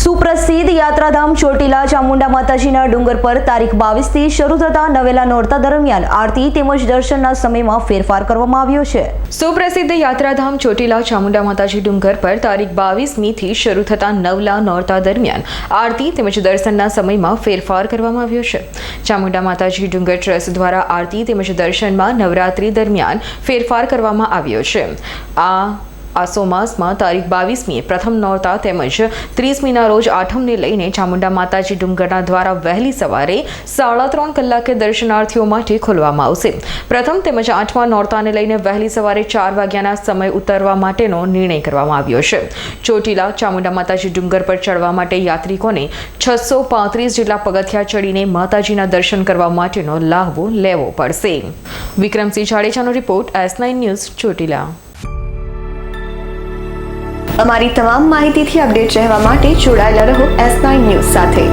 સુપ્રસિદ્ધ યાત્રાધામ ચોટીલા ચામુંડા માતાજીના ડુંગર પર તારીખ 22 થી શરૂ થતા નવેલા નોરતા દરમિયાન આરતી તેમજ દર્શનના સમયમાં ફેરફાર કરવામાં આવ્યો છે। સુપ્રસિદ્ધ યાત્રાધામ ચોટીલા ચામુંડા માતાજી ડુંગર પર તારીખ 22મી થી શરૂ થતા નવલા નોરતા દરમિયાન આરતી તેમજ દર્શનના સમયમાં ફેરફાર કરવામાં આવ્યો છે। ચામુંડા માતાજી ડુંગર ટ્રસ્ટ દ્વારા આરતી તેમજ દર્શનમાં નવરાત્રી દરમિયાન ફેરફાર કરવામાં આવ્યો છે। આસો માસમાં તારીખ 22મીએ પ્રથમ નોરતા તેમજ 30મીના રોજ આઠમને લઈને ચામુંડા માતાજી ડુંગરના દ્વારા વહેલી સવારે 3:30 કલાકે દર્શનાર્થીઓ માટે ખોલવામાં આવશે। પ્રથમ તેમજ આઠમા નોરતાને લઈને વહેલી સવારે 4 વાગ્યાના સમય ઉતરવા માટેનો નિર્ણય કરવામાં આવ્યો છે। ચોટીલા ચામુંડા માતાજી ડુંગર પર ચડવા માટે યાત્રિકોને 635 જેટલા પગથિયા ચડીને માતાજીના દર્શન કરવા માટેનો લાહવો લેવો પડશે। વિક્રમસિંહ જાડેજાનો રિપોર્ટ, S9 ન્યૂઝ, ચોટીલા। અમારી તમામ માહિતીથી અપડેટ રહેવા માટે જોડાયેલા રહો S9 ન્યૂઝ સાથે।